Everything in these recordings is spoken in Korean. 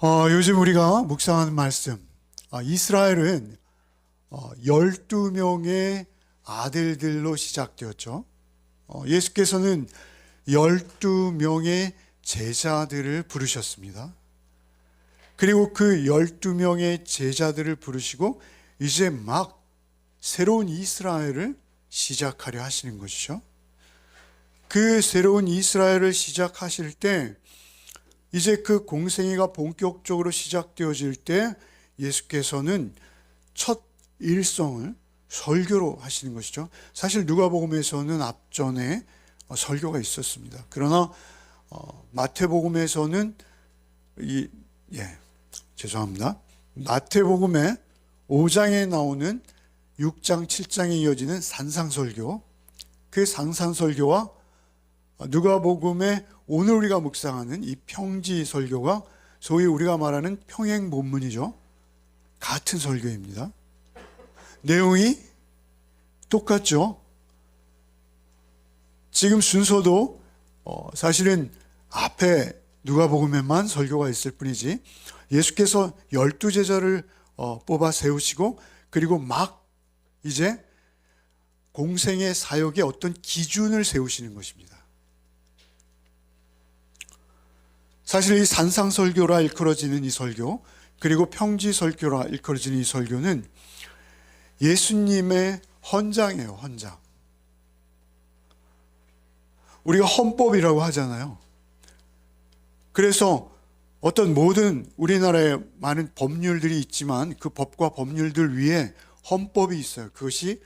요즘 우리가 묵상하는 말씀, 이스라엘은 12명의 아들들로 시작되었죠. 예수께서는 12명의 제자들을 부르셨습니다. 그리고 그 12명의 제자들을 부르시고 이제 막 새로운 이스라엘을 시작하려 하시는 것이죠. 그 새로운 이스라엘을 시작하실 때 이제 그 공생애가 본격적으로 시작되어질 때 예수께서는 첫 일성을 설교로 하시는 것이죠. 사실 누가복음에서는 앞전에 설교가 있었습니다. 그러나 마태복음에서는 죄송합니다. 마태복음의 5장에 나오는 6장, 7장에 이어지는 산상설교, 그 산상설교와 누가복음의 오늘 우리가 묵상하는 이 평지설교가 소위 우리가 말하는 평행본문이죠. 같은 설교입니다. 내용이 똑같죠. 지금 순서도 사실은 앞에 누가복음에만 설교가 있을 뿐이지 예수께서 12제자를 뽑아 세우시고 그리고 막 이제 공생의 사역의 어떤 기준을 세우시는 것입니다. 사실 이 산상설교라 일컬어지는 이 설교, 그리고 평지설교라 일컬어지는 이 설교는 예수님의 헌장이에요, 헌장. 우리가 헌법이라고 하잖아요. 그래서 어떤 모든 우리나라에 많은 법률들이 있지만 그 법과 법률들 위에 헌법이 있어요. 그것이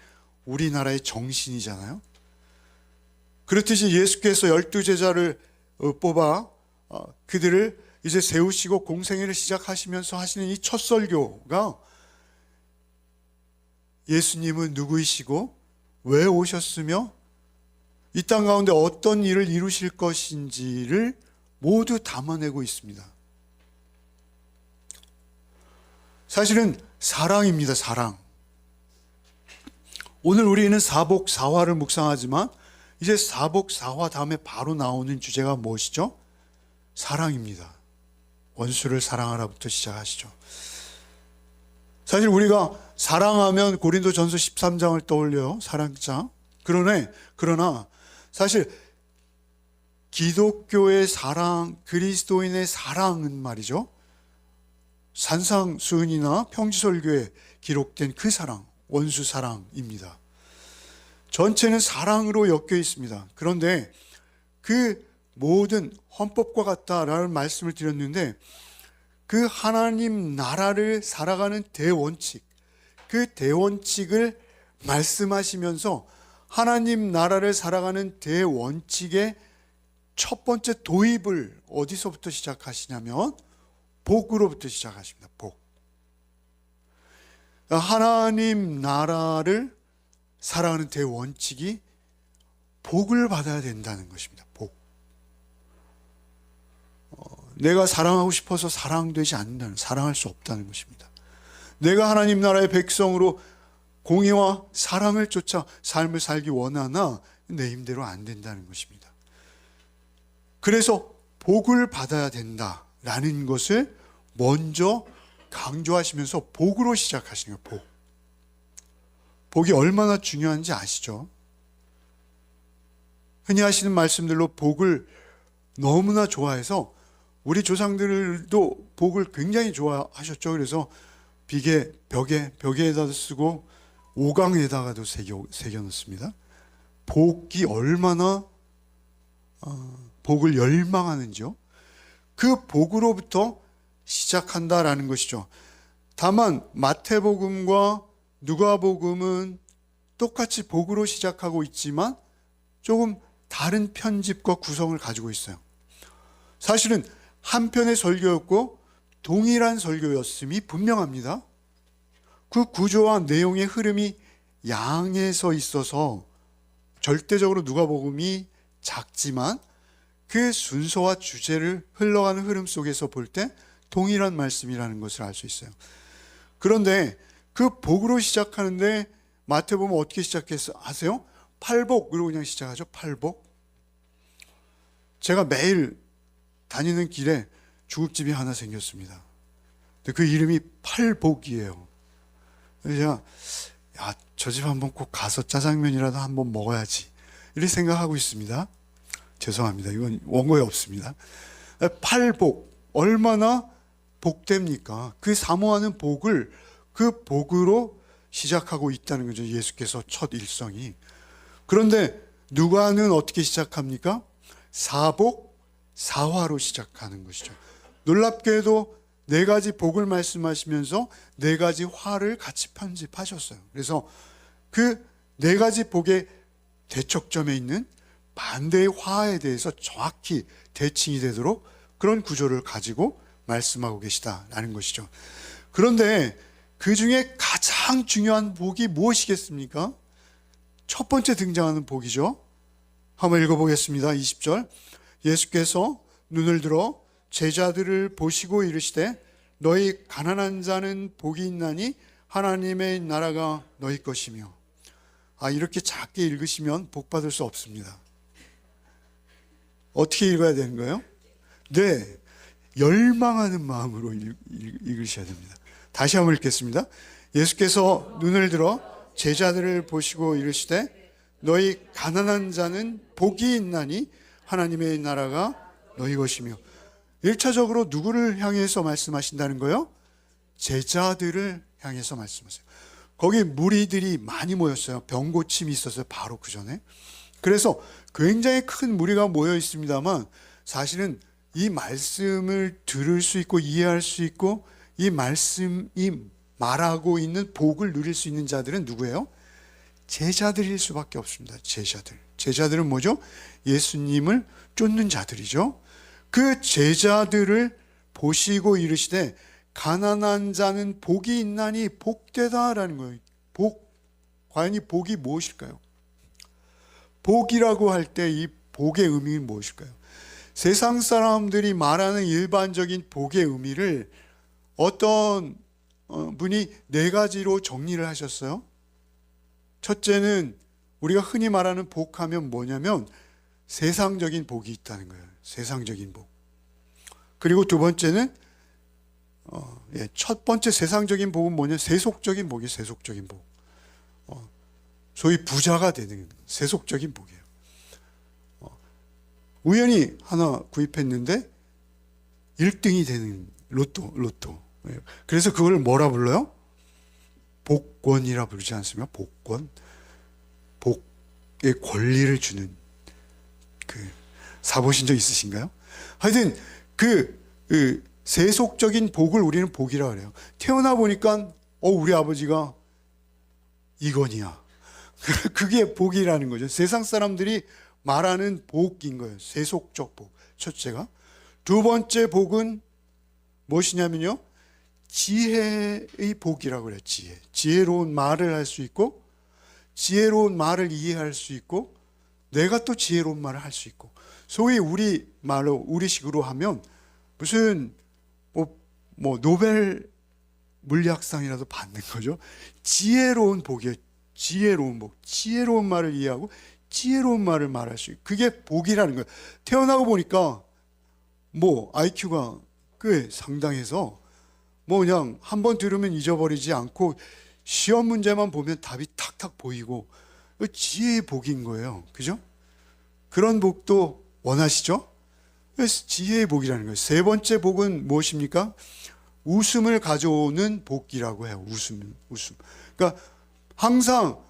우리나라의 정신이잖아요. 그렇듯이 예수께서 12제자를 뽑아 그들을 이제 세우시고 공생애를 시작하시면서 하시는 이 첫 설교가 예수님은 누구이시고 왜 오셨으며 이 땅 가운데 어떤 일을 이루실 것인지를 모두 담아내고 있습니다. 사실은 사랑입니다. 사랑. 오늘 우리는 사복사화를 묵상하지만 이제 사복사화 다음에 바로 나오는 주제가 무엇이죠? 사랑입니다. 원수를 사랑하라부터 시작하시죠. 사실 우리가 사랑하면 고린도전서 13장을 떠올려요. 사랑장. 그러나 사실 기독교의 사랑, 그리스도인의 사랑은 말이죠. 산상수훈이나 평지설교에 기록된 그 사랑, 원수 사랑입니다. 전체는 사랑으로 엮여 있습니다. 그런데 그 모든 헌법과 같다라는 말씀을 드렸는데 그 하나님 나라를 살아가는 대원칙, 그 대원칙을 말씀하시면서 하나님 나라를 살아가는 대원칙의 첫 번째 도입을 어디서부터 시작하시냐면 복으로부터 시작하십니다. 복. 하나님 나라를 살아가는 대원칙이 복을 받아야 된다는 것입니다. 복. 내가 사랑하고 싶어서 사랑되지 않는다는, 사랑할 수 없다는 것입니다. 내가 하나님 나라의 백성으로 공의와 사랑을 쫓아 삶을 살기 원하나 내 힘대로 안 된다는 것입니다. 그래서 복을 받아야 된다라는 것을 먼저 강조하시면서 복으로 시작하시는 거예요. 복. 복이 얼마나 중요한지 아시죠? 흔히 하시는 말씀들로 복을 너무나 좋아해서 우리 조상들도 복을 굉장히 좋아하셨죠. 그래서 벽에다 쓰고 오강에다가도 새겨놓습니다. 복이 얼마나 복을 열망하는지요. 그 복으로부터 시작한다라는 것이죠. 다만 마태복음과 누가복음은 똑같이 복으로 시작하고 있지만 조금 다른 편집과 구성을 가지고 있어요. 사실은 한 편의 설교였고 동일한 설교였음이 분명합니다. 그 구조와 내용의 흐름이 양에서 있어서 절대적으로 누가복음이 작지만 그 순서와 주제를 흘러가는 흐름 속에서 볼 때 동일한 말씀이라는 것을 알 수 있어요. 그런데 그 복으로 시작하는데 마태복음 어떻게 시작하세요? 팔복으로 그냥 시작하죠. 팔복. 제가 매일 다니는 길에 중국집이 하나 생겼습니다. 근데 그 이름이 팔복이에요. 그래서 제가 저 집 한번 꼭 가서 짜장면이라도 한번 먹어야지 이렇게 생각하고 있습니다. 죄송합니다. 이건 원고에 없습니다. 팔복, 얼마나 복됩니까? 그 사모하는 복을 그 복으로 시작하고 있다는 거죠. 예수께서 첫 일성이. 그런데 누가는 어떻게 시작합니까? 사복, 사화로 시작하는 것이죠. 놀랍게도 네 가지 복을 말씀하시면서 네 가지 화를 같이 편집하셨어요. 그래서 그 네 가지 복의 대척점에 있는 반대의 화에 대해서 정확히 대칭이 되도록 그런 구조를 가지고 말씀하고 계시다라는 것이죠. 그런데 그 중에 가장 중요한 복이 무엇이겠습니까? 첫 번째 등장하는 복이죠. 한번 읽어보겠습니다. 20절. 예수께서 눈을 들어 제자들을 보시고 이르시되 너희 가난한 자는 복이 있나니 하나님의 나라가 너희 것이며. 이렇게 작게 읽으시면 복 받을 수 없습니다. 어떻게 읽어야 되는 거예요? 네, 열망하는 마음으로 읽으셔야 됩니다. 다시 한번 읽겠습니다. 예수께서 눈을 들어 제자들을 보시고 이르시되 너희 가난한 자는 복이 있나니 하나님의 나라가 너희 것이며. 1차적으로 누구를 향해서 말씀하신다는 거예요? 제자들을 향해서 말씀하세요. 거기 무리들이 많이 모였어요. 병고침이 있었어요. 바로 그 전에. 그래서 굉장히 큰 무리가 모여 있습니다만 사실은 이 말씀을 들을 수 있고 이해할 수 있고 이 말씀이 말하고 있는 복을 누릴 수 있는 자들은 누구예요? 제자들일 수밖에 없습니다. 제자들. 제자들은 뭐죠? 예수님을 쫓는 자들이죠. 그 제자들을 보시고 이르시되 가난한 자는 복이 있나니 복되다라는 거예요. 복. 과연 이 복이 무엇일까요? 복이라고 할 때 이 복의 의미는 무엇일까요? 세상 사람들이 말하는 일반적인 복의 의미를 어떤 분이 네 가지로 정리를 하셨어요. 첫째는 우리가 흔히 말하는 복하면 뭐냐면 세상적인 복이 있다는 거예요. 세상적인 복. 그리고 두 번째는 첫 번째 세상적인 복은 뭐냐? 세속적인 복이 세속적인 복. 소위 부자가 되는 세속적인 복이에요. 우연히 하나 구입했는데 1등이 되는 로또. 그래서 그걸 뭐라 불러요? 복권이라 부르지 않습니까? 복권. 복의 권리를 주는 사보신 적 있으신가요? 하여튼 그 세속적인 복을 우리는 복이라 그래요. 태어나 보니까 우리 아버지가 이건희야. 그게 복이라는 거죠. 세상 사람들이 말하는 복인 거예요. 세속적 복. 첫째가. 두 번째 복은 무엇이냐면요. 지혜의 복이라고 그래요. 지혜. 지혜로운 말을 할 수 있고 지혜로운 말을 이해할 수 있고 내가 또 지혜로운 말을 할 수 있고 소위 우리 말로 우리식으로 하면 무슨 뭐 노벨 물리학상이라도 받는 거죠. 지혜로운 복이에요. 지혜로운 복. 지혜로운 말을 이해하고 지혜로운 말을 말할 수 있고 그게 복이라는 거예요. 태어나고 보니까 IQ가 꽤 상당해서 그냥 한번 들으면 잊어버리지 않고 시험 문제만 보면 답이 탁탁 보이고 지혜의 복인 거예요. 그죠? 그런 복도 원하시죠? 그래서 지혜의 복이라는 거예요. 세 번째 복은 무엇입니까? 웃음을 가져오는 복이라고 해요. 웃음. 그러니까 항상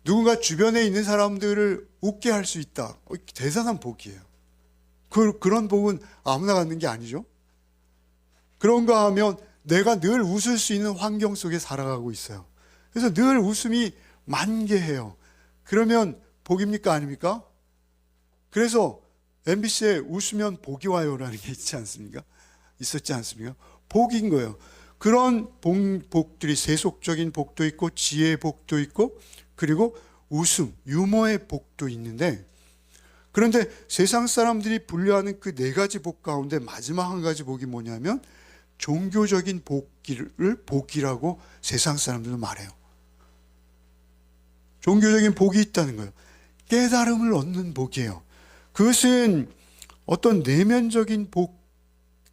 누군가 주변에 있는 사람들을 웃게 할 수 있다. 대단한 복이에요. 그런 복은 아무나 갖는 게 아니죠. 그런가 하면 내가 늘 웃을 수 있는 환경 속에 살아가고 있어요. 그래서 늘 웃음이 만개해요. 그러면 복입니까? 아닙니까? 그래서 MBC에 웃으면 복이 와요라는 게 있지 않습니까? 있었지 않습니까? 복인 거예요. 그런 복들이 세속적인 복도 있고 지혜의 복도 있고 그리고 웃음, 유머의 복도 있는데 그런데 세상 사람들이 분류하는 그 네 가지 복 가운데 마지막 한 가지 복이 뭐냐면 종교적인 복이라고 세상 사람들은 말해요. 종교적인 복이 있다는 거예요. 깨달음을 얻는 복이에요. 그것은 어떤 내면적인 복,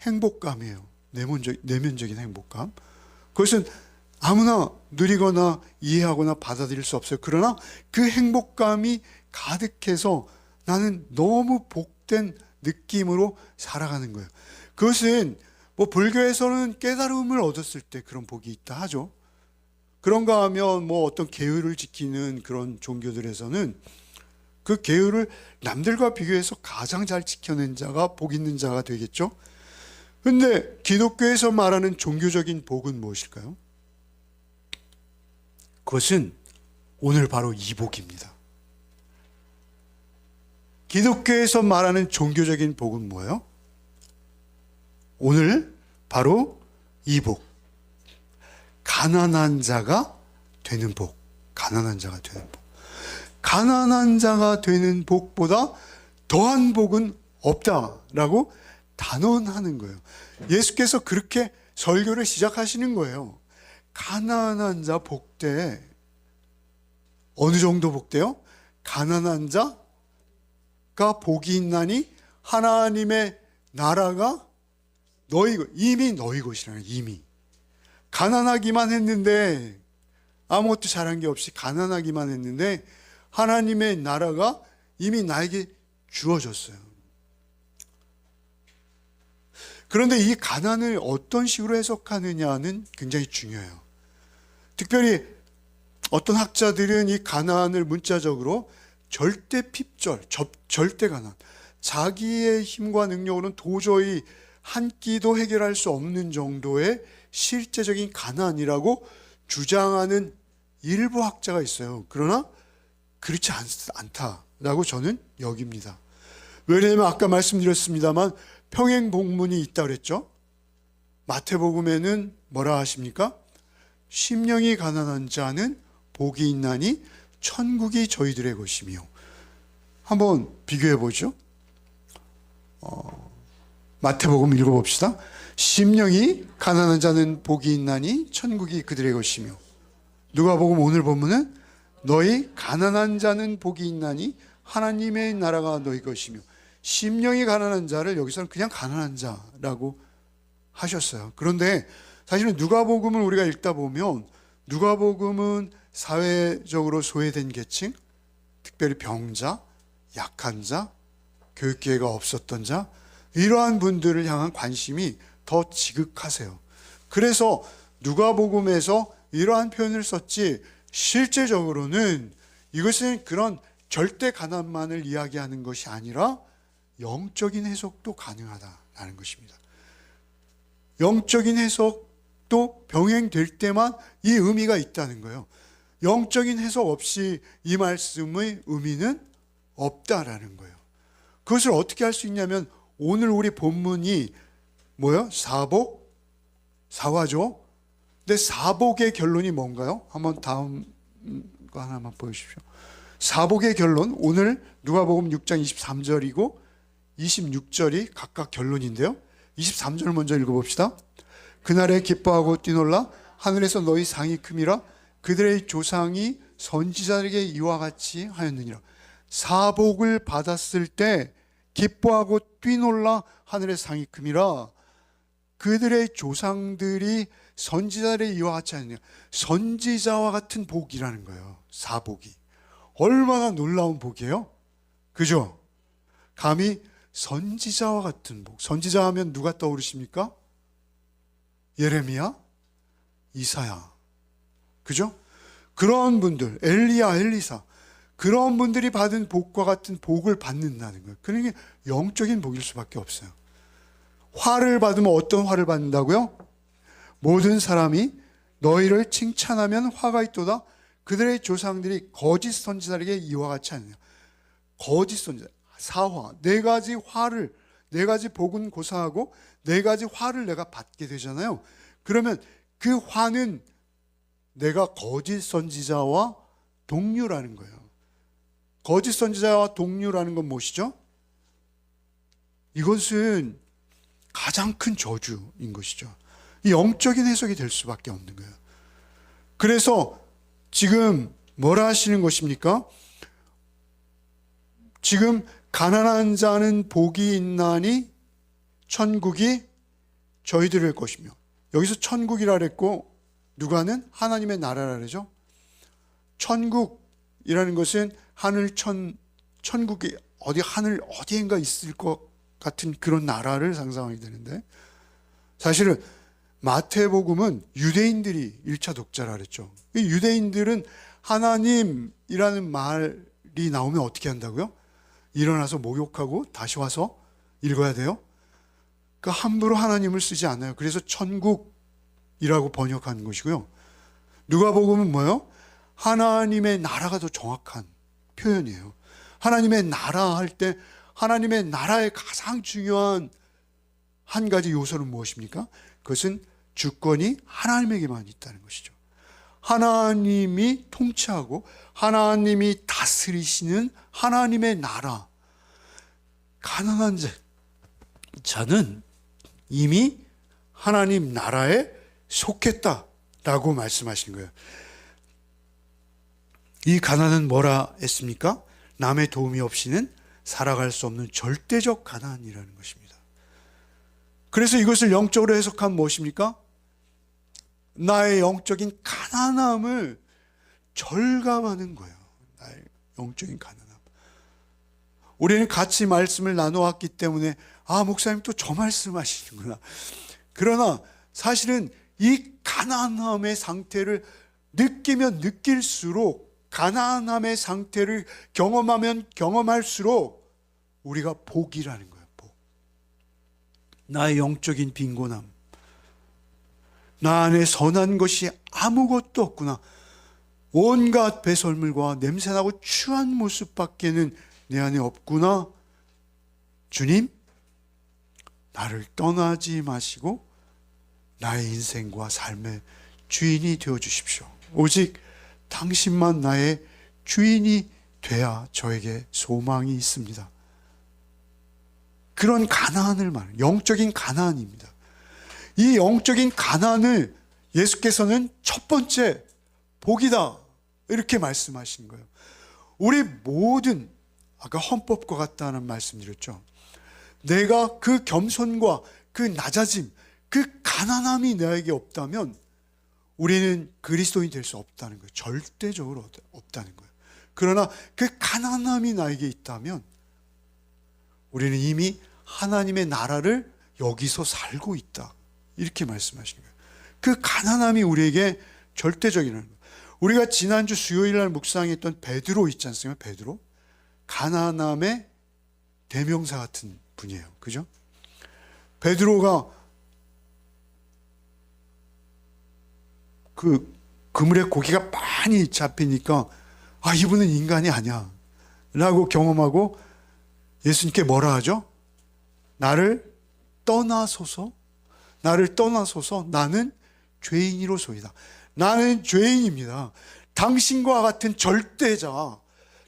행복감이에요. 내면적인 행복감. 그것은 아무나 누리거나 이해하거나 받아들일 수 없어요. 그러나 그 행복감이 가득해서 나는 너무 복된 느낌으로 살아가는 거예요. 그것은 뭐 불교에서는 깨달음을 얻었을 때 그런 복이 있다 하죠. 그런가 하면 뭐 어떤 계율을 지키는 그런 종교들에서는 그 계율을 남들과 비교해서 가장 잘 지켜낸 자가 복 있는 자가 되겠죠. 근데 기독교에서 말하는 종교적인 복은 무엇일까요? 그것은 오늘 바로 이 복입니다. 기독교에서 말하는 종교적인 복은 뭐예요? 오늘 바로 이 복. 가난한 자가 되는 복. 가난한 자가 되는 복. 가난한 자가 되는 복보다 더한 복은 없다라고 단언하는 거예요. 예수께서 그렇게 설교를 시작하시는 거예요. 가난한 자 복되. 어느 정도 복되요? 가난한 자가 복이 있나니 하나님의 나라가 이미 너희 것이라는, 이미. 가난하기만 했는데, 아무것도 잘한 게 없이 가난하기만 했는데 하나님의 나라가 이미 나에게 주어졌어요. 그런데 이 가난을 어떤 식으로 해석하느냐는 굉장히 중요해요. 특별히 어떤 학자들은 이 가난을 문자적으로 절대 핍절, 절대 가난, 자기의 힘과 능력으로는 도저히 한 끼도 해결할 수 없는 정도의 실제적인 가난이라고 주장하는 일부 학자가 있어요. 그러나 그렇지 않다라고 저는 여깁니다. 왜냐하면 아까 말씀드렸습니다만 평행복문이 있다 그랬죠. 마태복음에는 뭐라 하십니까? 심령이 가난한 자는 복이 있나니 천국이 저희들의 것이며. 한번 비교해 보죠. 마태복음 읽어봅시다. 심령이 가난한 자는 복이 있나니 천국이 그들의 것이며. 누가복음 오늘 본문은 너희 가난한 자는 복이 있나니 하나님의 나라가 너희 것이며. 심령이 가난한 자를 여기서는 그냥 가난한 자라고 하셨어요. 그런데 사실은 누가복음을 우리가 읽다 보면 누가복음은 사회적으로 소외된 계층, 특별히 병자, 약한 자, 교육기회가 없었던 자, 이러한 분들을 향한 관심이 더 지극하세요. 그래서 누가복음에서 이러한 표현을 썼지 실제적으로는 이것은 그런 절대 가난만을 이야기하는 것이 아니라 영적인 해석도 가능하다라는 것입니다. 영적인 해석도 병행될 때만 이 의미가 있다는 거예요. 영적인 해석 없이 이 말씀의 의미는 없다라는 거예요. 그것을 어떻게 할 수 있냐면 오늘 우리 본문이 뭐예요? 사복? 사화죠. 근데 사복의 결론이 뭔가요? 한번 다음 거 하나만 보여주십시오. 사복의 결론, 오늘 누가복음 6장 23절이고 26절이 각각 결론인데요. 23절 먼저 읽어봅시다. 그날에 기뻐하고 뛰놀라 하늘에서 너희 상이 큼이라 그들의 조상이 선지자에게 이와 같이 하였느니라. 사복을 받았을 때 기뻐하고 뛰놀라 하늘의 상이 큼이라 그들의 조상들이 선지자들의 이와 같이 하느냐. 선지자와 같은 복이라는 거예요. 사복이 얼마나 놀라운 복이에요. 그죠? 감히 선지자와 같은 복. 선지자 하면 누가 떠오르십니까? 예레미야, 이사야. 그죠? 그런 분들, 엘리야, 엘리사, 그런 분들이 받은 복과 같은 복을 받는다는 거예요. 그러니까 영적인 복일 수밖에 없어요. 화를 받으면 어떤 화를 받는다고요? 모든 사람이 너희를 칭찬하면 화가 있도다. 그들의 조상들이 거짓 선지자에게 이와 같이 하느냐. 거짓 선지자, 사화, 네 가지 화를, 네 가지 복은 고사하고 네 가지 화를 내가 받게 되잖아요. 그러면 그 화는 내가 거짓 선지자와 동류라는 거예요. 거짓 선지자와 동류라는 건 무엇이죠? 이것은 가장 큰 저주인 것이죠. 이 영적인 해석이 될 수밖에 없는 거예요. 그래서 지금 뭐라 하시는 것입니까? 지금 가난한 자는 복이 있나니 천국이 저희들의 것이며, 여기서 천국이라 그랬고 누가는 하나님의 나라라 그러죠. 천국이라는 것은 천국이 어디 하늘 어디인가 있을 것 같은 그런 나라를 상상하게 되는데, 사실은 마태복음은 유대인들이 1차 독자라 그랬죠. 이 유대인들은 하나님이라는 말이 나오면 어떻게 한다고요? 일어나서 목욕하고 다시 와서 읽어야 돼요. 그 함부로 하나님을 쓰지 않아요. 그래서 천국이라고 번역한 것이고요. 누가복음은 뭐예요? 하나님의 나라가 더 정확한 표현이에요. 하나님의 나라 할 때 하나님의 나라의 가장 중요한 한 가지 요소는 무엇입니까? 그것은 주권이 하나님에게만 있다는 것이죠. 하나님이 통치하고 하나님이 다스리시는 하나님의 나라. 가난한 자는 이미 하나님 나라에 속했다라고 말씀하시는 거예요. 이 가난은 뭐라 했습니까? 남의 도움이 없이는 살아갈 수 없는 절대적 가난이라는 것입니다. 그래서 이것을 영적으로 해석하면 무엇입니까? 나의 영적인 가난함을 절감하는 거예요. 나의 영적인 가난함. 우리는 같이 말씀을 나눠왔기 때문에 목사님 또 저 말씀하시는구나. 그러나 사실은 이 가난함의 상태를 느끼면 느낄수록, 가난함의 상태를 경험하면 경험할수록 우리가 복이라는 거예요. 복. 나의 영적인 빈곤함, 나 안에 선한 것이 아무것도 없구나, 온갖 배설물과 냄새나고 추한 모습밖에는 내 안에 없구나. 주님, 나를 떠나지 마시고 나의 인생과 삶의 주인이 되어 주십시오. 오직 당신만 나의 주인이 돼야 저에게 소망이 있습니다. 그런 가난을 말해요. 영적인 가난입니다. 이 영적인 가난을 예수께서는 첫 번째 복이다 이렇게 말씀하신 거예요. 우리 모든, 아까 헌법과 같다는 말씀드렸죠. 내가 그 겸손과 그 낮아짐, 그 가난함이 나에게 없다면 우리는 그리스도인이 될 수 없다는 거예요. 절대적으로 없다는 거예요. 그러나 그 가난함이 나에게 있다면 우리는 이미 하나님의 나라를 여기서 살고 있다, 이렇게 말씀하시는 거예요. 그 가난함이 우리에게 절대적이라는 거예요. 우리가 지난주 수요일 날 묵상했던 베드로 있지 않습니까? 베드로, 가난함의 대명사 같은 분이에요. 그죠? 베드로가 그 그물에 고기가 많이 잡히니까 이분은 인간이 아니야 라고 경험하고 예수님께 뭐라 하죠? 나를 떠나소서, 나는 죄인이로소이다. 나는 죄인입니다. 당신과 같은 절대자,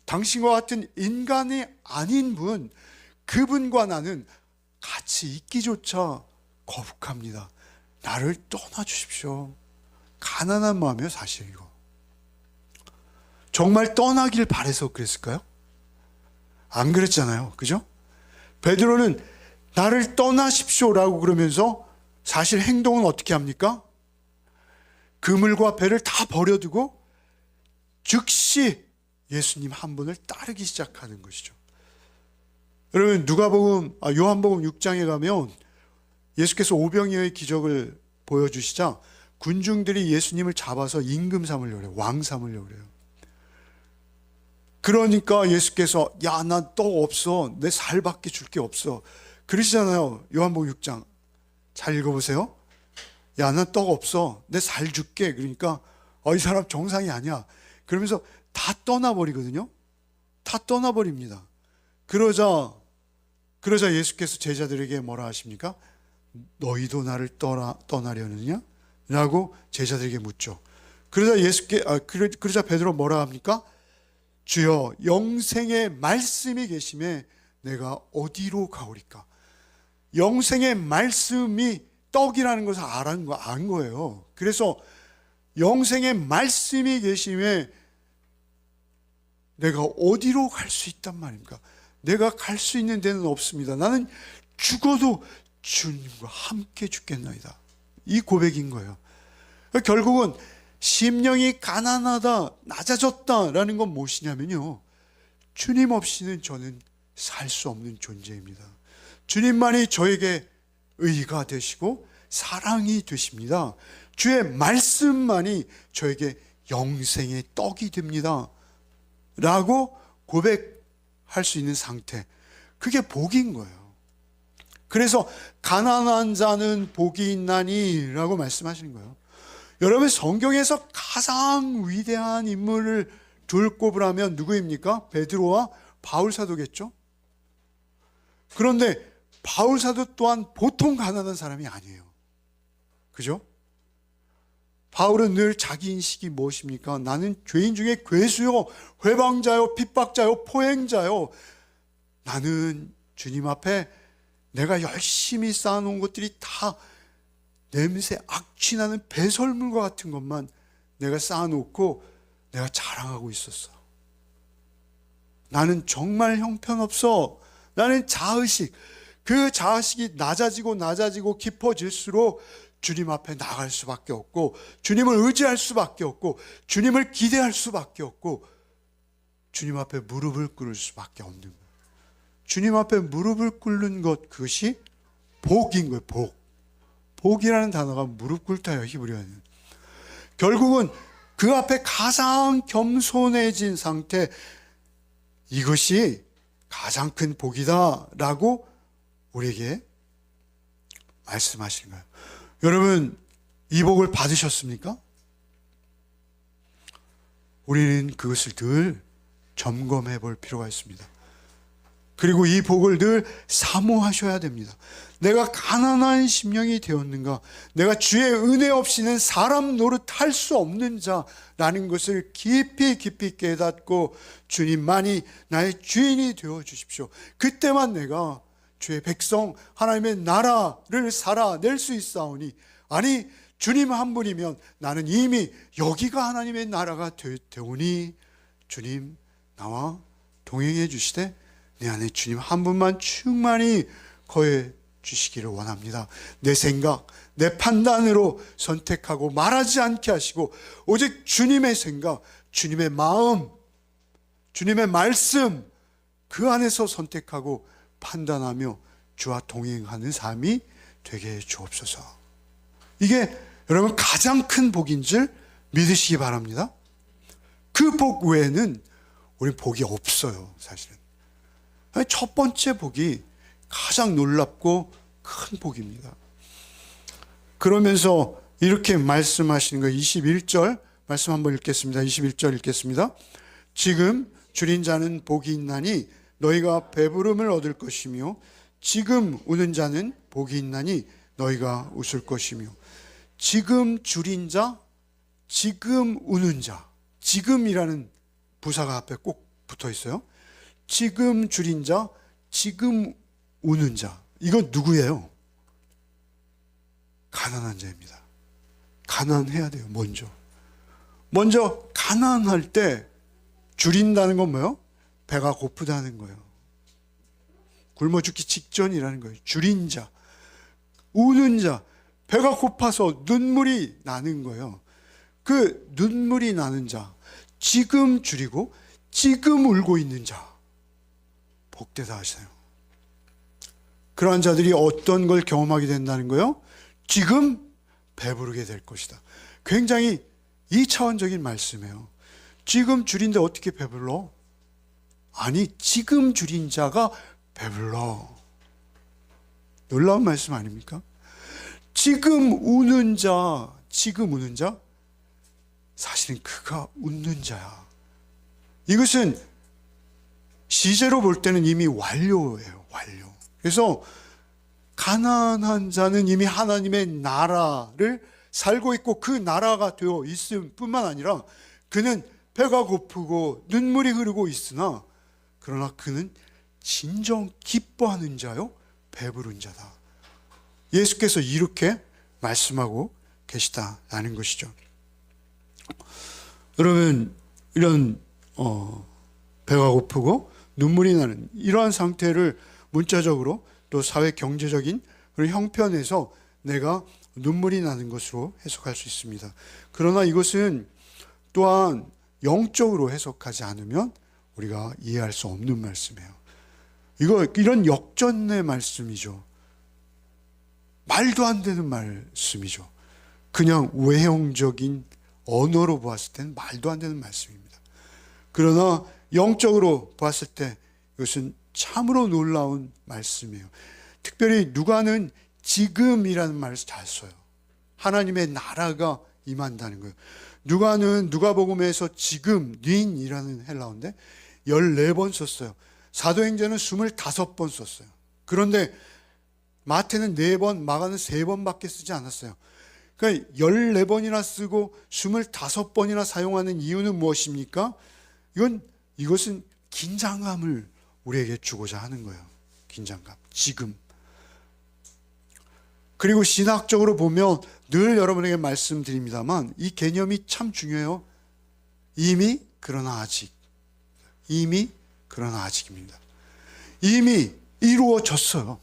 당신과 같은 인간이 아닌 분, 그분과 나는 같이 있기조차 거북합니다. 나를 떠나주십시오. 가난한 마음이에요, 사실 이거. 정말 떠나길 바래서 그랬을까요? 안 그랬잖아요. 그죠? 베드로는 나를 떠나십시오라고 그러면서 사실 행동은 어떻게 합니까? 그물과 배를 다 버려두고 즉시 예수님 한 분을 따르기 시작하는 것이죠. 여러분, 요한복음 6장에 가면 예수께서 오병이어의 기적을 보여주시자 군중들이 예수님을 잡아서 임금 삼으려고 그래요. 왕 삼으려고 그래요. 그러니까 예수께서 나 떡 없어, 내 살밖에 줄 게 없어 그러시잖아요. 요한복음 6장 잘 읽어보세요. 나 떡 없어, 내 살 줄게. 그러니까 이 사람 정상이 아니야 그러면서 다 떠나버리거든요. 다 떠나버립니다. 그러자 예수께서 제자들에게 뭐라 하십니까? 너희도 나를 떠나려느냐? 라고 제자들에게 묻죠. 그러자 베드로 뭐라 합니까? 주여, 영생의 말씀이 계심에 내가 어디로 가오리까? 영생의 말씀이 떡이라는 것을 안 거예요. 그래서 영생의 말씀이 계심에 내가 어디로 갈 수 있단 말입니까? 내가 갈 수 있는 데는 없습니다. 나는 죽어도 주님과 함께 죽겠나이다. 이 고백인 거예요. 결국은 심령이 가난하다, 낮아졌다라는 건 무엇이냐면요, 주님 없이는 저는 살 수 없는 존재입니다. 주님만이 저에게 의가 되시고 사랑이 되십니다. 주의 말씀만이 저에게 영생의 떡이 됩니다 라고 고백할 수 있는 상태, 그게 복인 거예요. 그래서 가난한 자는 복이 있나니 라고 말씀하시는 거예요. 여러분, 성경에서 가장 위대한 인물을 둘 꼽으라면 누구입니까? 베드로와 바울 사도겠죠. 그런데 바울 사도 또한 보통 가난한 사람이 아니에요. 그죠? 바울은 늘 자기 인식이 무엇입니까? 나는 죄인 중에 괴수요, 회방자요, 핍박자요, 포행자요. 나는 주님 앞에 내가 열심히 쌓아놓은 것들이 다 냄새 악취나는 배설물과 같은 것만 내가 쌓아놓고 내가 자랑하고 있었어. 나는 정말 형편없어. 나는 자의식, 그 자의식이 낮아지고 깊어질수록 주님 앞에 나갈 수밖에 없고, 주님을 의지할 수밖에 없고, 주님을 기대할 수밖에 없고, 주님 앞에 무릎을 꿇을 수밖에 없는 거예요. 주님 앞에 무릎을 꿇는 것, 그것이 복인 거예요. 복. 복이라는 단어가 무릎 꿇다예요, 히브리어는. 결국은 그 앞에 가장 겸손해진 상태, 이것이 가장 큰 복이다라고 우리에게 말씀하시는 거예요. 여러분, 이 복을 받으셨습니까? 우리는 그것을 늘 점검해 볼 필요가 있습니다. 그리고 이 복을 늘 사모하셔야 됩니다. 내가 가난한 심령이 되었는가? 내가 주의 은혜 없이는 사람 노릇할 수 없는 자라는 것을 깊이 깨닫고 주님만이 나의 주인이 되어 주십시오. 그때만 내가 주의 백성 하나님의 나라를 살아낼 수 있사오니, 아니 주님 한 분이면 나는 이미 여기가 하나님의 나라가 되오니 주님 나와 동행해 주시되 내 안에 주님 한 분만 충만히 거해 주시기를 원합니다. 내 생각, 내 판단으로 선택하고 말하지 않게 하시고 오직 주님의 생각, 주님의 마음, 주님의 말씀, 그 안에서 선택하고 판단하며 주와 동행하는 삶이 되게 해 주옵소서. 이게 여러분 가장 큰 복인 줄 믿으시기 바랍니다. 그 복 외에는 우리 복이 없어요, 사실은. 첫 번째 복이 가장 놀랍고 큰 복입니다. 그러면서 이렇게 말씀하시는 거예요. 21절 말씀 한번 읽겠습니다. 21절 읽겠습니다. 지금 줄인 자는 복이 있나니 너희가 배부름을 얻을 것이며, 지금 우는 자는 복이 있나니 너희가 웃을 것이며. 지금 줄인 자, 지금 우는 자. 지금이라는 부사가 앞에 꼭 붙어 있어요. 지금 줄인 자, 지금 우는 자. 이건 누구예요? 가난한 자입니다. 가난해야 돼요. 먼저 가난할 때 줄인다는 건 뭐예요? 배가 고프다는 거예요. 굶어 죽기 직전이라는 거예요. 줄인 자, 우는 자, 배가 고파서 눈물이 나는 거예요. 그 눈물이 나는 자, 지금 줄이고 지금 울고 있는 자, 복되다 하시나요? 그러한 자들이 어떤 걸 경험하게 된다는 거예요? 지금 배부르게 될 것이다. 굉장히 2차원적인 말씀이에요. 지금 줄인데 어떻게 배불러? 아니, 지금 줄인 자가 배불러. 놀라운 말씀 아닙니까? 지금 우는 자, 사실은 그가 웃는 자야. 이것은 시제로 볼 때는 이미 완료예요, 완료. 그래서 가난한 자는 이미 하나님의 나라를 살고 있고 그 나라가 되어 있을 뿐만 아니라 그는 배가 고프고 눈물이 흐르고 있으나, 그러나 그는 진정 기뻐하는 자요, 배부른 자다. 예수께서 이렇게 말씀하고 계시다라는 것이죠. 여러분, 이런 배가 고프고 눈물이 나는 이러한 상태를 문자적으로 또 사회 경제적인 그리고 형편에서 내가 눈물이 나는 것으로 해석할 수 있습니다. 그러나 이것은 또한 영적으로 해석하지 않으면 우리가 이해할 수 없는 말씀이에요. 이런 역전의 말씀이죠. 말도 안 되는 말씀이죠. 그냥 외형적인 언어로 보았을 때는 말도 안 되는 말씀입니다. 그러나 영적으로 보았을 때 이것은 참으로 놀라운 말씀이에요. 특별히 누가는 지금이라는 말을 잘 써요. 하나님의 나라가 임한다는 거예요. 누가는 누가복음에서 지금, 닌이라는 헬라어인데 14번 썼어요. 사도행전은 25번 썼어요. 그런데 마태는 4번, 마가는 3번밖에 쓰지 않았어요. 그러니까 14번이나 쓰고 25번이나 사용하는 이유는 무엇입니까? 이것은 긴장감을 우리에게 주고자 하는 거예요. 긴장감, 지금. 그리고 신학적으로 보면 늘 여러분에게 말씀드립니다만 이 개념이 참 중요해요. 이미 그러나 아직. 이미 그러나 아직입니다. 이미 이루어졌어요.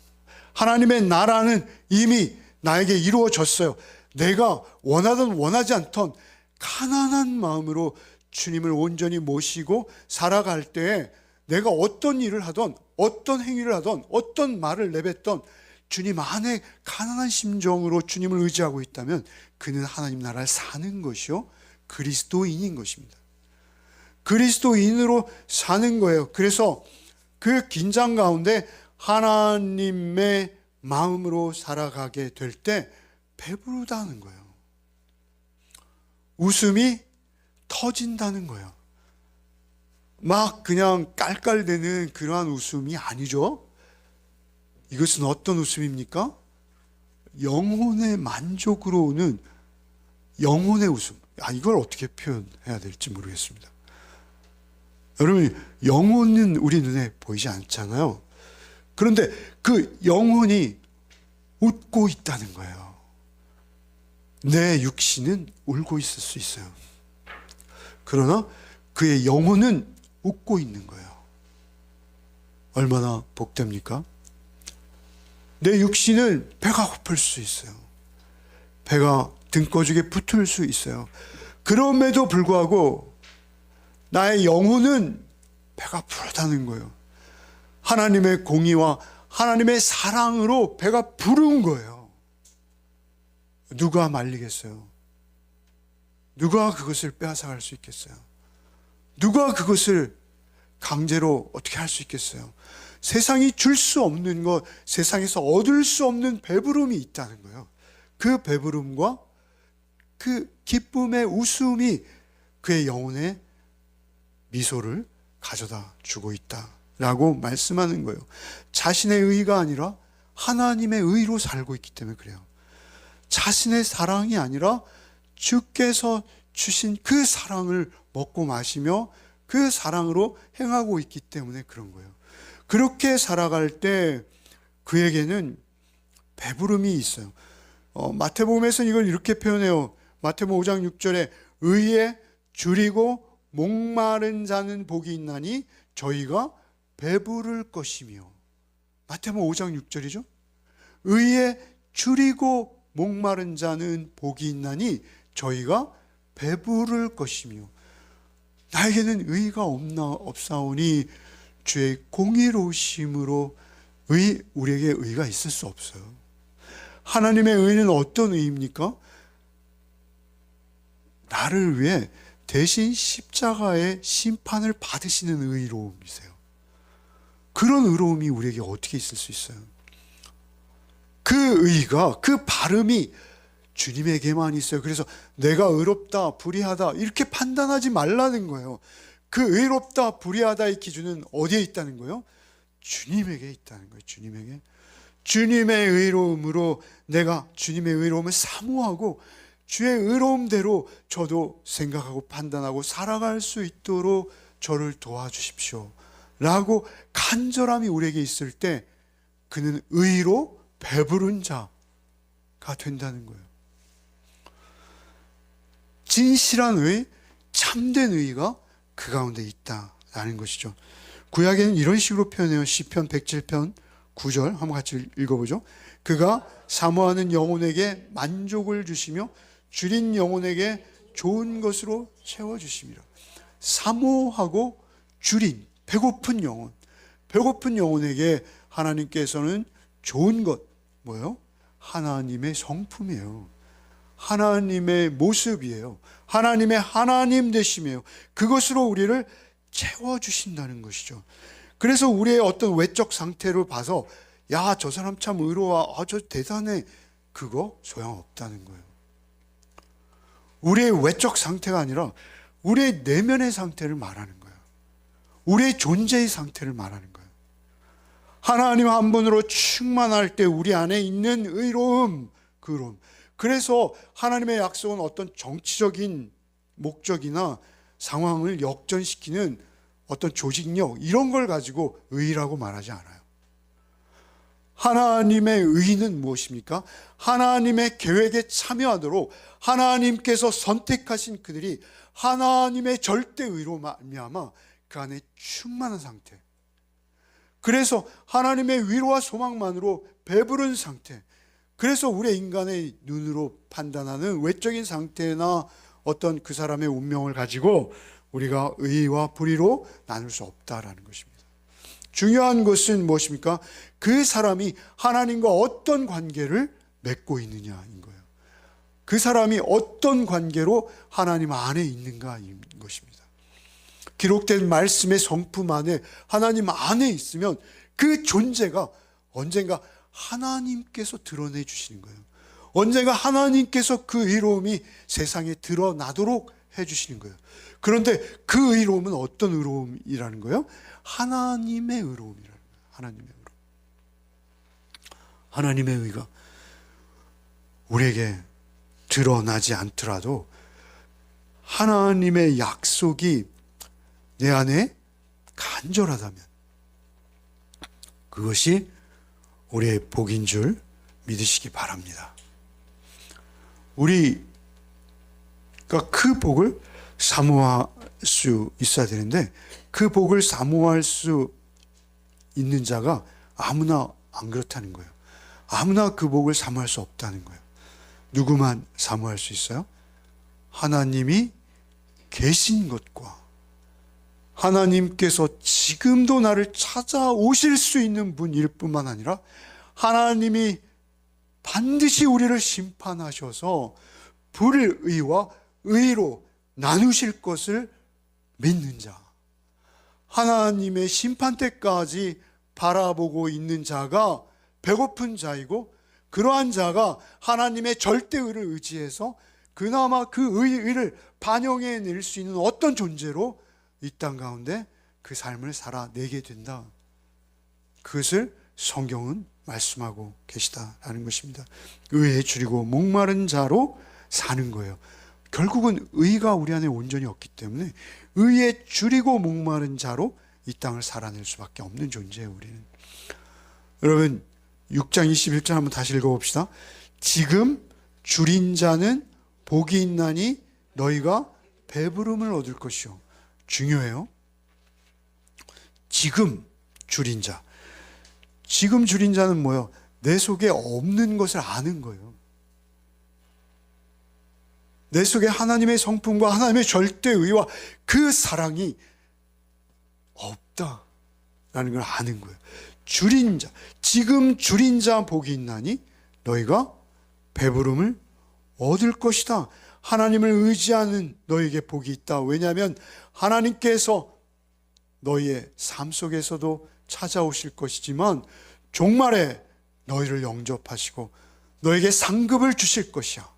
하나님의 나라는 이미 나에게 이루어졌어요. 내가 원하든 원하지 않던 가난한 마음으로 주님을 온전히 모시고 살아갈 때에 내가 어떤 일을 하던 어떤 행위를 하던 어떤 말을 내뱉던 주님 안에 가난한 심정으로 주님을 의지하고 있다면 그는 하나님 나라를 사는 것이요 그리스도인인 것입니다. 그리스도인으로 사는 거예요. 그래서 그 긴장 가운데 하나님의 마음으로 살아가게 될 때 배부르다는 거예요. 웃음이 터진다는 거예요. 막 그냥 깔깔대는 그러한 웃음이 아니죠. 이것은 어떤 웃음입니까? 영혼의 만족으로 오는 영혼의 웃음. 이걸 어떻게 표현해야 될지 모르겠습니다. 여러분, 영혼은 우리 눈에 보이지 않잖아요. 그런데 그 영혼이 웃고 있다는 거예요. 내 육신은 울고 있을 수 있어요. 그러나 그의 영혼은 웃고 있는 거예요. 얼마나 복됩니까? 내 육신은 배가 고플 수 있어요. 배가 등꺼죽에 붙을 수 있어요. 그럼에도 불구하고 나의 영혼은 배가 부르다는 거예요. 하나님의 공의와 하나님의 사랑으로 배가 부른 거예요. 누가 말리겠어요? 누가 그것을 빼앗아갈 수 있겠어요? 누가 그것을 강제로 어떻게 할 수 있겠어요? 세상이 줄 수 없는 것, 세상에서 얻을 수 없는 배부름이 있다는 거예요. 그 배부름과 그 기쁨의 웃음이 그의 영혼에 미소를 가져다 주고 있다라고 말씀하는 거예요. 자신의 의가 아니라 하나님의 의로 살고 있기 때문에 그래요. 자신의 사랑이 아니라 주께서 주신 그 사랑을 먹고 마시며 그 사랑으로 행하고 있기 때문에 그런 거예요. 그렇게 살아갈 때 그에게는 배부름이 있어요. 마태복음에서는 이걸 이렇게 표현해요. 마태복음 5장 6절에 의에 줄이고 목마른 자는 복이 있나니 저희가 배부를 것이며. 마태복음 5장 6절이죠. 의에 줄이고 목마른 자는 복이 있나니 저희가 배부를 것이며. 나에게는 의가 없사오니 주의 공의로우심으로 우리에게 의가 있을 수 없어요. 하나님의 의는 어떤 의입니까? 나를 위해 대신 십자가의 심판을 받으시는 의로움이세요. 그런 의로움이 우리에게 어떻게 있을 수 있어요? 그 의가, 그 발음이 주님에게만 있어요. 그래서 내가 의롭다, 불의하다 이렇게 판단하지 말라는 거예요. 그 의롭다, 불의하다의 기준은 어디에 있다는 거예요? 주님에게 있다는 거예요. 주님에게. 주님의 의로움으로 내가 주님의 의로움을 사모하고 주의 의로움대로 저도 생각하고 판단하고 살아갈 수 있도록 저를 도와주십시오 라고 간절함이 우리에게 있을 때 그는 의로 배부른 자가 된다는 거예요. 진실한 의, 참된 의가 그 가운데 있다라는 것이죠. 구약에는 이런 식으로 표현해요. 시편 107편 9절 한번 같이 읽어보죠. 그가 사모하는 영혼에게 만족을 주시며 줄인 영혼에게 좋은 것으로 채워주심이라. 사모하고 줄인 배고픈 영혼에게 하나님께서는 좋은 것, 뭐예요? 하나님의 성품이에요. 하나님의 모습이에요. 하나님의 하나님 되심이에요. 그것으로 우리를 채워주신다는 것이죠. 그래서 우리의 어떤 외적 상태를 봐서 야, 저 사람 참 의로워, 저 대단해, 그거 소용없다는 거예요. 우리의 외적 상태가 아니라 우리의 내면의 상태를 말하는 거예요. 우리의 존재의 상태를 말하는 거예요. 하나님 한 분으로 충만할 때 우리 안에 있는 의로움, 그로움. 그래서 하나님의 약속은 어떤 정치적인 목적이나 상황을 역전시키는 어떤 조직력, 이런 걸 가지고 의라고 말하지 않아요. 하나님의 의는 무엇입니까? 하나님의 계획에 참여하도록 하나님께서 선택하신 그들이 하나님의 절대 의로 말미암아 그 안에 충만한 상태. 그래서 하나님의 위로와 소망만으로 배부른 상태. 그래서 우리 인간의 눈으로 판단하는 외적인 상태나 어떤 그 사람의 운명을 가지고 우리가 의와 불의로 나눌 수 없다라는 것입니다. 중요한 것은 무엇입니까? 그 사람이 하나님과 어떤 관계를 맺고 있느냐인 거예요. 그 사람이 어떤 관계로 하나님 안에 있는가인 것입니다. 기록된 말씀의 성품 안에 하나님 안에 있으면 그 존재가 언젠가 하나님께서 드러내 주시는 거예요. 언젠가 하나님께서 그 의로움이 세상에 드러나도록 해주시는 거예요. 그런데 그 의로움은 어떤 의로움이라는 거예요? 하나님의 의로움이라는 거예요. 하나님의 의로움. 하나님의 의가 우리에게 드러나지 않더라도 하나님의 약속이 내 안에 간절하다면 그것이 우리의 복인 줄 믿으시기 바랍니다. 우리가 그 복을 사모할 수 있어야 되는데 그 복을 사모할 수 있는 자가 아무나 안 그렇다는 거예요. 아무나 그 복을 사모할 수 없다는 거예요. 누구만 사모할 수 있어요? 하나님이 계신 것과 하나님께서 지금도 나를 찾아오실 수 있는 분일 뿐만 아니라 하나님이 반드시 우리를 심판하셔서 불의와 의로 나누실 것을 믿는 자, 하나님의 심판 때까지 바라보고 있는 자가 배고픈 자이고, 그러한 자가 하나님의 절대의를 의지해서 그나마 그 의를 반영해낼 수 있는 어떤 존재로 이 땅 가운데 그 삶을 살아내게 된다. 그것을 성경은 말씀하고 계시다라는 것입니다. 의에 줄이고 목마른 자로 사는 거예요. 결국은 의가 우리 안에 온전히 없기 때문에 의에 줄이고 목마른 자로 이 땅을 살아낼 수밖에 없는 존재예요, 우리는. 여러분 6장 21절 한번 다시 읽어봅시다. 지금 줄인 자는 복이 있나니 너희가 배부름을 얻을 것이요. 중요해요. 지금 줄인 자. 지금 줄인 자는 뭐예요? 내 속에 없는 것을 아는 거예요. 내 속에 하나님의 성품과 하나님의 절대의와 그 사랑이 없다라는 걸 아는 거예요. 줄인 자, 지금 줄인 자 복이 있나니 너희가 배부름을 얻을 것이다. 하나님을 의지하는 너희에게 복이 있다. 왜냐하면 하나님께서 너희의 삶 속에서도 찾아오실 것이지만 종말에 너희를 영접하시고 너에게 상급을 주실 것이야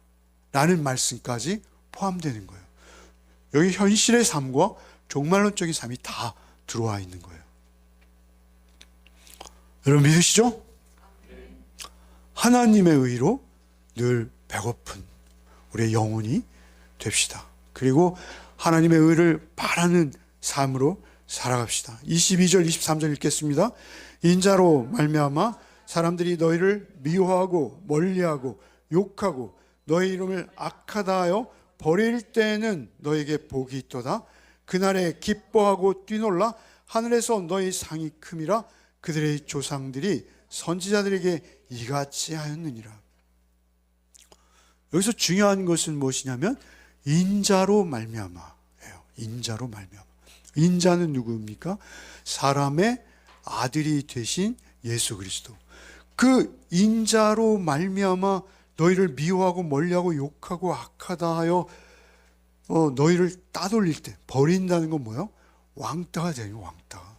라는 말씀까지 포함되는 거예요. 여기 현실의 삶과 종말론적인 삶이 다 들어와 있는 거예요. 여러분 믿으시죠? 하나님의 의로 늘 배고픈 우리의 영혼이 됩시다. 그리고 하나님의 의를 바라는 삶으로 살아갑시다. 22절 23절 읽겠습니다. 인자로 말미암아 사람들이 너희를 미워하고 멀리하고 욕하고 너희 이름을 악하다 하여 버릴 때에는 너에게 복이 있도다. 그날에 기뻐하고 뛰놀라 하늘에서 너희 상이 큼이라. 그들의 조상들이 선지자들에게 이같이 하였느니라. 여기서 중요한 것은 무엇이냐면 인자로 말미암아예요. 인자로 말미암아. 인자는 누구입니까? 사람의 아들이 되신 예수 그리스도. 그 인자로 말미암아 너희를 미워하고 멀리하고 욕하고 악하다 하여 너희를 따돌릴 때, 버린다는 건 뭐예요? 왕따가 되는 왕따.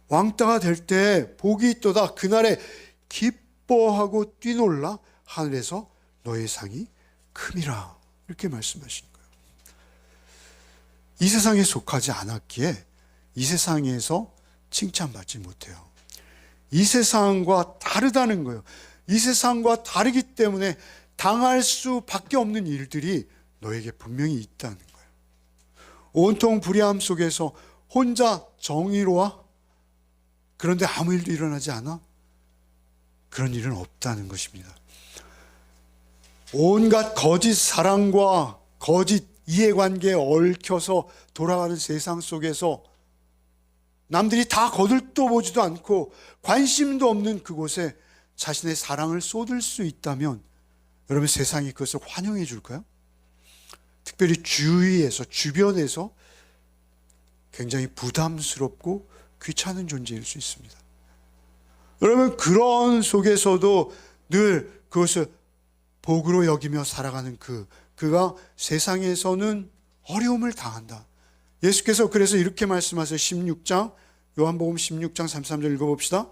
왕따가 될 때 복이 있도다. 그날에 기뻐하고 뛰놀라. 하늘에서 너의 상이 큼이라. 이렇게 말씀하시는 거예요. 이 세상에 속하지 않았기에 이 세상에서 칭찬받지 못해요. 이 세상과 다르다는 거예요. 이 세상과 다르기 때문에 당할 수밖에 없는 일들이 너에게 분명히 있다는 거예요. 온통 불의함 속에서 혼자 정의로워? 그런데 아무 일도 일어나지 않아? 그런 일은 없다는 것입니다. 온갖 거짓 사랑과 거짓 이해관계에 얽혀서 돌아가는 세상 속에서 남들이 다 거들떠보지도 않고 관심도 없는 그곳에 자신의 사랑을 쏟을 수 있다면 여러분, 세상이 그것을 환영해 줄까요? 특별히 주위에서, 주변에서 굉장히 부담스럽고 귀찮은 존재일 수 있습니다. 여러분, 그런 속에서도 늘 그것을 복으로 여기며 살아가는 그가 세상에서는 어려움을 당한다. 예수께서 그래서 이렇게 말씀하세요. 16장, 요한복음 16장 33절 읽어봅시다.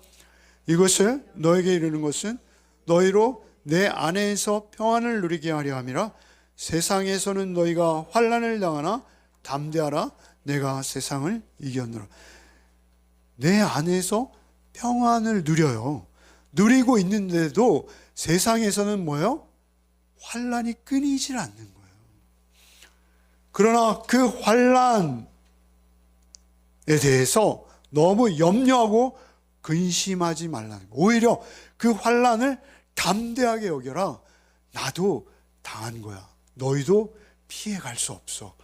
이것을 너에게 이르는 것은 너희로 내 안에서 평안을 누리게 하려 함이라. 세상에서는 너희가 환난을 당하나 담대하라. 내가 세상을 이겼노라. 내 안에서 평안을 누려요. 누리고 있는데도 세상에서는 뭐예요? 환난이 끊이질 않는 거예요. 그러나 그 환난에 대해서 너무 염려하고 근심하지 말라는 거예요. 오히려 그 환난을 담대하게 여겨라. 나도 당한 거야. 너희도 피해갈 수 없어.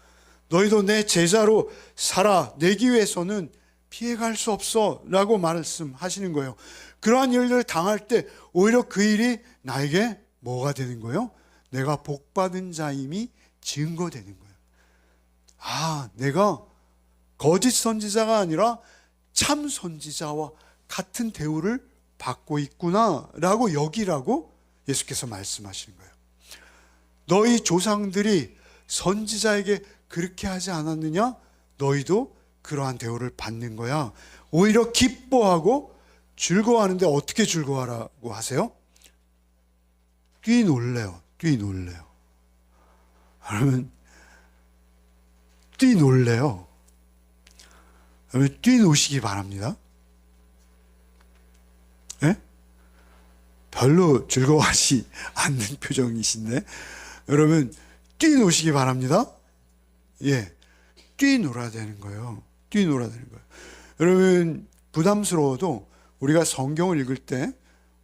너희도 내 제자로 살아내기 위해서는 피해갈 수 없어 라고 말씀하시는 거예요. 그러한 일들을 당할 때 오히려 그 일이 나에게 뭐가 되는 거예요? 내가 복받은 자임이 증거되는 거예요. 아, 내가 거짓 선지자가 아니라 참 선지자와 같은 대우를 받고 있구나 라고 여기라고 예수께서 말씀하시는 거예요. 너희 조상들이 선지자에게 그렇게 하지 않았느냐? 너희도 그러한 대우를 받는 거야. 오히려 기뻐하고 즐거워하는데 어떻게 즐거워하라고 하세요? 뛰놀래요. 뛰놀래요. 여러분, 뛰놀래요. 여러분, 뛰노시기 바랍니다. 예? 별로 즐거워하지 않는 표정이신데 여러분, 뛰노시기 바랍니다. 예, 뛰놀아야 되는 거예요. 뛰놀아야 되는 거예요. 여러분, 부담스러워도 우리가 성경을 읽을 때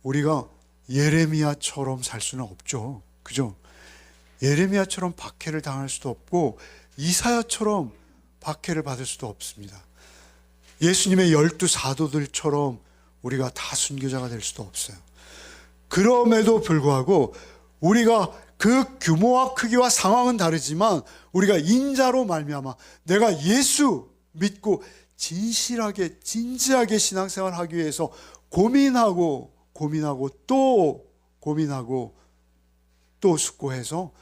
우리가 예레미야처럼 살 수는 없죠. 그죠? 예레미야처럼 박해를 당할 수도 없고 이사야처럼 박해를 받을 수도 없습니다. 예수님의 12 사도들처럼 우리가 다 순교자가 될 수도 없어요. 그럼에도 불구하고 우리가 그 규모와 크기와 상황은 다르지만 우리가 인자로 말미암아 내가 예수 믿고 진실하게 진지하게 신앙생활하기 위해서 고민하고 또 숙고해서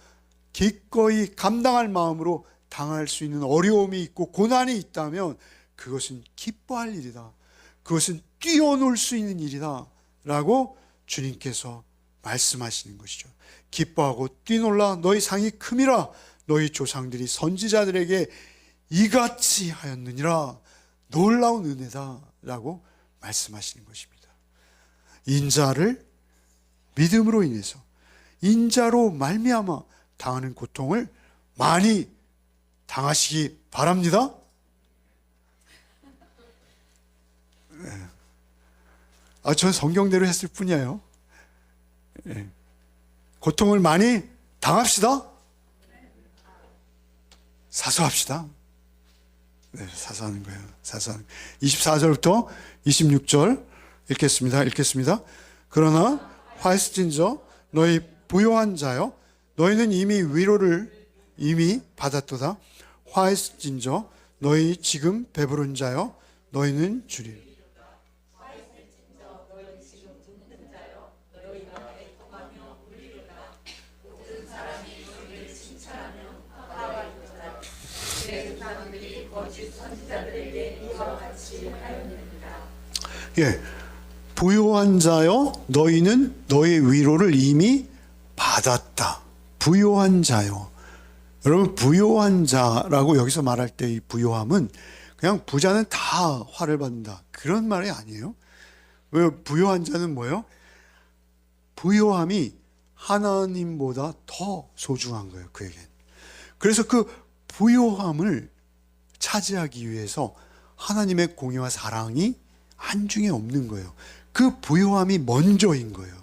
기꺼이 감당할 마음으로 당할 수 있는 어려움이 있고 고난이 있다면 그것은 기뻐할 일이다. 그것은 뛰어놀 수 있는 일이다 라고 주님께서 말씀하시는 것이죠. 기뻐하고 뛰놀라. 너희 상이 큼이라. 너희 조상들이 선지자들에게 이같이 하였느니라. 놀라운 은혜다 라고 말씀하시는 것입니다. 인자를 믿음으로 인해서 인자로 말미암아 당하는 고통을 많이 당하시기 바랍니다. 전 성경대로 했을 뿐이에요. 고통을 많이 당합시다. 사소합시다. 네, 사소하는 거예요. 사소한. 24절부터 26절 읽겠습니다. 그러나 화이스진저 너희 부요한 자여 너희는 이미 위로를 이미 받았도다. 화이스진저 너희 지금 배부른 자여 너희는 주리라. 예, 부요한 자여 너희는 너의 위로를 이미 받았다. 부요한 자여. 여러분, 부요한 자라고 여기서 말할 때 이 부요함은 그냥 부자는 다 화를 받는다, 그런 말이 아니에요. 왜? 부요한 자는 뭐예요? 부요함이 하나님보다 더 소중한 거예요, 그에겐. 그래서 그 부요함을 차지하기 위해서 하나님의 공의와 사랑이 한중에 없는 거예요. 그 부요함이 먼저인 거예요.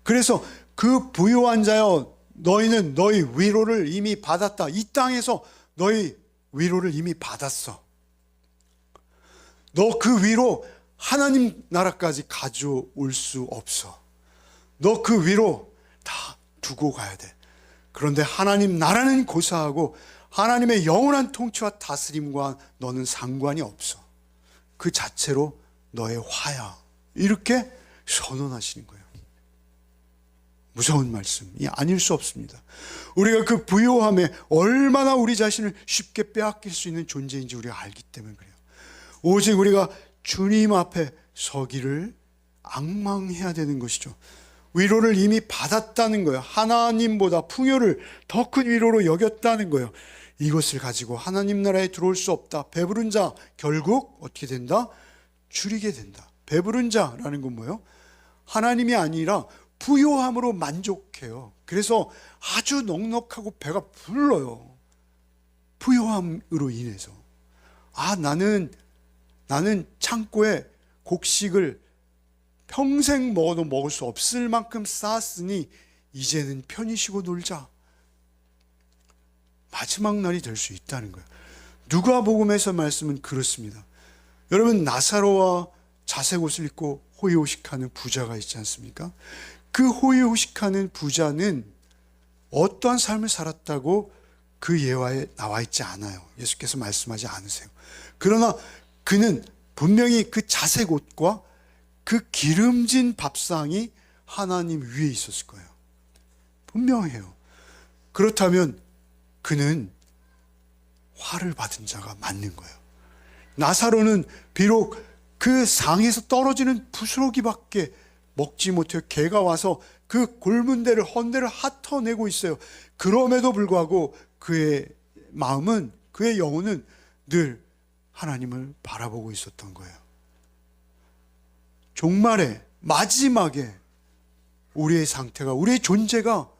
그래서 그 부요한 자여 너희는 너희 위로를 이미 받았다. 이 땅에서 너희 위로를 이미 받았어. 너 그 위로 하나님 나라까지 가져올 수 없어. 너 그 위로 다 두고 가야 돼. 그런데 하나님 나라는 고사하고 하나님의 영원한 통치와 다스림과 너는 상관이 없어. 그 자체로 너의 화야. 이렇게 선언하시는 거예요. 무서운 말씀이 아닐 수 없습니다. 우리가 그 부요함에 얼마나 우리 자신을 쉽게 빼앗길 수 있는 존재인지 우리가 알기 때문에 그래요. 오직 우리가 주님 앞에 서기를 앙망해야 되는 것이죠. 위로를 이미 받았다는 거예요. 하나님보다 풍요를 더 큰 위로로 여겼다는 거예요. 이것을 가지고 하나님 나라에 들어올 수 없다. 배부른 자 결국 어떻게 된다? 줄이게 된다. 배부른 자라는 건 뭐예요? 하나님이 아니라 부요함으로 만족해요. 그래서 아주 넉넉하고 배가 불러요. 부요함으로 인해서. 나는 창고에 곡식을 평생 먹어도 먹을 수 없을 만큼 쌓았으니 이제는 편히 쉬고 놀자. 마지막 날이 될 수 있다는 거예요. 누가복음에서 말씀은 그렇습니다. 여러분, 나사로와 자색 옷을 입고 호의호식하는 부자가 있지 않습니까? 그 호의호식하는 부자는 어떠한 삶을 살았다고 그 예화에 나와 있지 않아요. 예수께서 말씀하지 않으세요. 그러나 그는 분명히 그 자색 옷과 그 기름진 밥상이 하나님 위에 있었을 거예요. 분명해요. 그렇다면 그는 화를 받은 자가 맞는 거예요. 나사로는 비록 그 상에서 떨어지는 부스러기밖에 먹지 못해 개가 와서 그 곪은 데를 헌데를 핥아내고 있어요. 그럼에도 불구하고 그의 마음은, 그의 영혼은 늘 하나님을 바라보고 있었던 거예요. 종말에, 마지막에 우리의 상태가, 우리의 존재가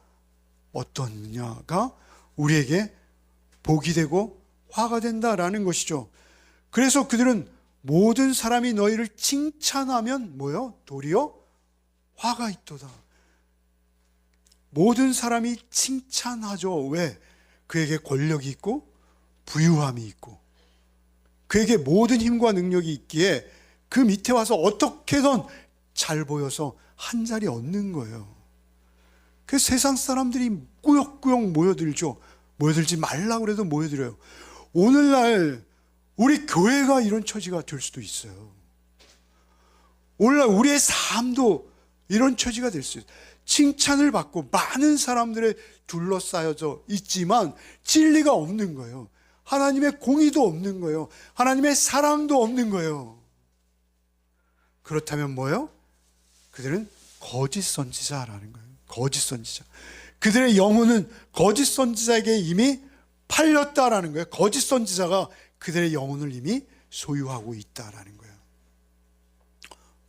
어떠냐가 우리에게 복이 되고 화가 된다라는 것이죠. 그래서 그들은 모든 사람이 너희를 칭찬하면 뭐요? 도리어 화가 있도다. 모든 사람이 칭찬하죠. 왜? 그에게 권력이 있고 부유함이 있고 그에게 모든 힘과 능력이 있기에 그 밑에 와서 어떻게든 잘 보여서 한 자리 얻는 거예요. 그래서 세상 사람들이 꾸역꾸역 모여들죠. 모여들지 말라고 그래도 모여들어요. 오늘날 우리 교회가 이런 처지가 될 수도 있어요. 오늘날 우리의 삶도 이런 처지가 될 수 있어요. 칭찬을 받고 많은 사람들에 둘러싸여져 있지만 진리가 없는 거예요. 하나님의 공의도 없는 거예요. 하나님의 사랑도 없는 거예요. 그렇다면 뭐예요? 그들은 거짓 선지자라는 거예요. 거짓 선지자. 그들의 영혼은 거짓 선지자에게 이미 팔렸다라는 거예요. 거짓 선지자가 그들의 영혼을 이미 소유하고 있다라는 거예요.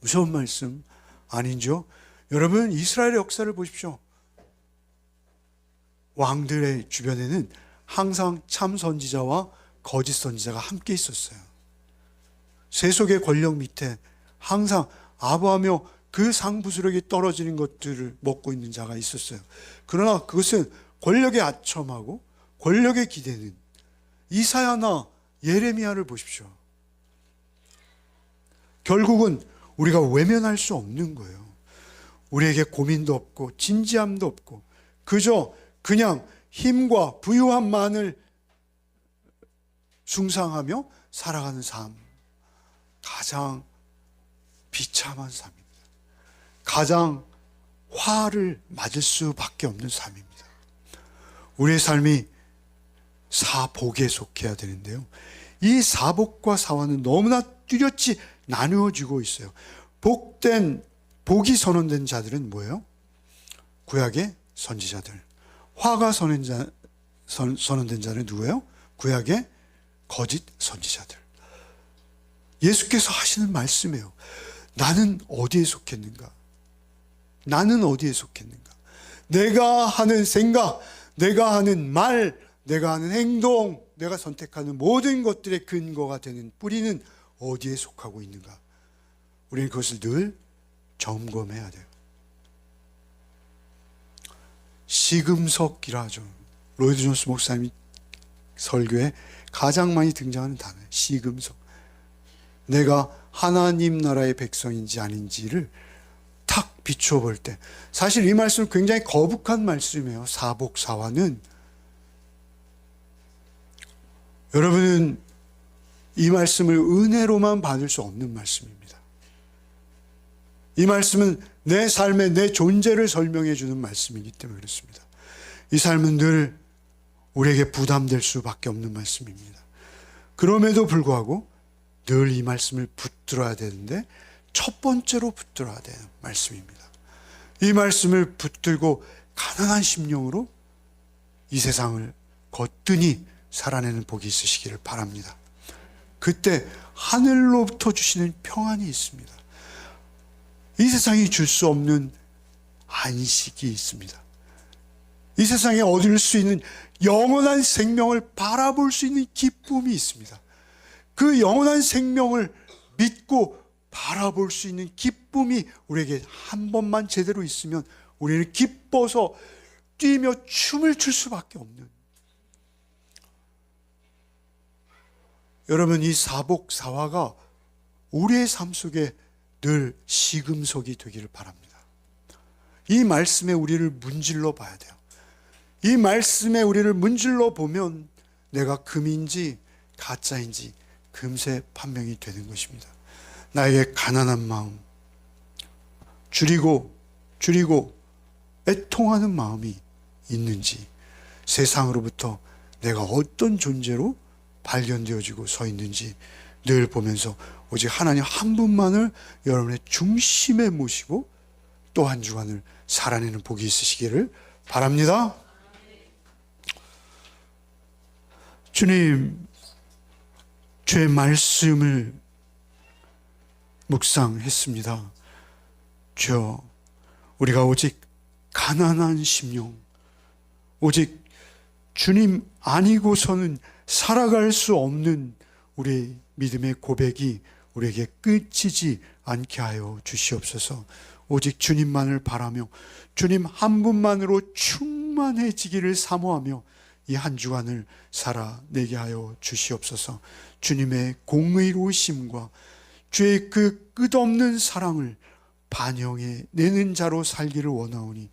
무서운 말씀 아닌죠? 여러분, 이스라엘의 역사를 보십시오. 왕들의 주변에는 항상 참 선지자와 거짓 선지자가 함께 있었어요. 세속의 권력 밑에 항상 아부하며 그 상부스러기 떨어지는 것들을 먹고 있는 자가 있었어요. 그러나 그것은 권력에 아첨하고 권력에 기대는 이사야나 예레미야를 보십시오. 결국은 우리가 외면할 수 없는 거예요. 우리에게 고민도 없고 진지함도 없고 그냥 힘과 부유함만을 숭상하며 살아가는 삶, 가장 비참한 삶입니다. 가장 화를 맞을 수밖에 없는 삶입니다. 우리의 삶이 사복에 속해야 되는데요, 이 사복과 사화는 너무나 뚜렷이 나누어지고 있어요. 복이 선언된 자들은 뭐예요? 구약의 선지자들. 화가 선언된 자는 누구예요? 구약의 거짓 선지자들. 예수께서 하시는 말씀이에요. 나는 어디에 속했는가? 나는 어디에 속했는가? 내가 하는 생각, 내가 하는 말, 내가 하는 행동, 내가 선택하는 모든 것들의 근거가 되는 뿌리는 어디에 속하고 있는가? 우리는 그것을 늘 점검해야 돼요. 시금석이라 하죠. 로이드 존스 목사님이 설교에 가장 많이 등장하는 단어예요. 시금석. 내가 하나님 나라의 백성인지 아닌지를 탁 비추어 볼 때, 사실 이 말씀은 굉장히 거북한 말씀이에요. 사복사화는. 여러분은 이 말씀을 은혜로만 받을 수 없는 말씀입니다. 이 말씀은 내 삶의 내 존재를 설명해 주는 말씀이기 때문에 그렇습니다. 이 삶은 늘 우리에게 부담될 수밖에 없는 말씀입니다. 그럼에도 불구하고 늘 이 말씀을 붙들어야 되는데, 첫 번째로 붙들어야 되는 말씀입니다. 이 말씀을 붙들고 가난한 심령으로 이 세상을 거뜬히 살아내는 복이 있으시기를 바랍니다. 그때 하늘로부터 주시는 평안이 있습니다. 이 세상이 줄 수 없는 안식이 있습니다. 이 세상에 얻을 수 있는 영원한 생명을 바라볼 수 있는 기쁨이 있습니다. 그 영원한 생명을 믿고 바라볼 수 있는 기쁨이 우리에게 한 번만 제대로 있으면 우리는 기뻐서 뛰며 춤을 출 수밖에 없는, 여러분, 이 사복사화가 우리의 삶 속에 늘 시금석이 되기를 바랍니다. 이 말씀에 우리를 문질러 봐야 돼요. 이 말씀에 우리를 문질러 보면 내가 금인지 가짜인지 금세 판명이 되는 것입니다. 나에게 가난한 마음, 줄이고 애통하는 마음이 있는지, 세상으로부터 내가 어떤 존재로 발견되어지고 서 있는지 늘 보면서 오직 하나님 한 분만을 여러분의 중심에 모시고 또 한 주간을 살아내는 복이 있으시기를 바랍니다. 주님, 주의 말씀을 묵상했습니다. 주여, 우리가 오직 가난한 심령, 오직 주님 아니고서는 살아갈 수 없는 우리의 믿음의 고백이 우리에게 끝이지 않게 하여 주시옵소서. 오직 주님만을 바라며 주님 한 분만으로 충만해지기를 사모하며 이 한 주간을 살아내게 하여 주시옵소서. 주님의 공의로우심과 주의 그 끝없는 사랑을 반영해 내는 자로 살기를 원하오니,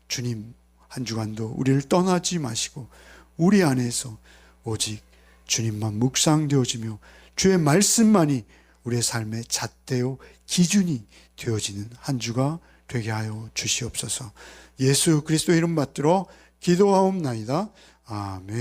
주님 한 주간도 우리를 떠나지 마시고 우리 안에서 오직 주님만 묵상되어지며 주의 말씀만이 우리의 삶의 잣대요 기준이 되어지는 한 주가 되게 하여 주시옵소서. 예수 그리스도의 이름 받들어 기도하옵나이다. 아멘.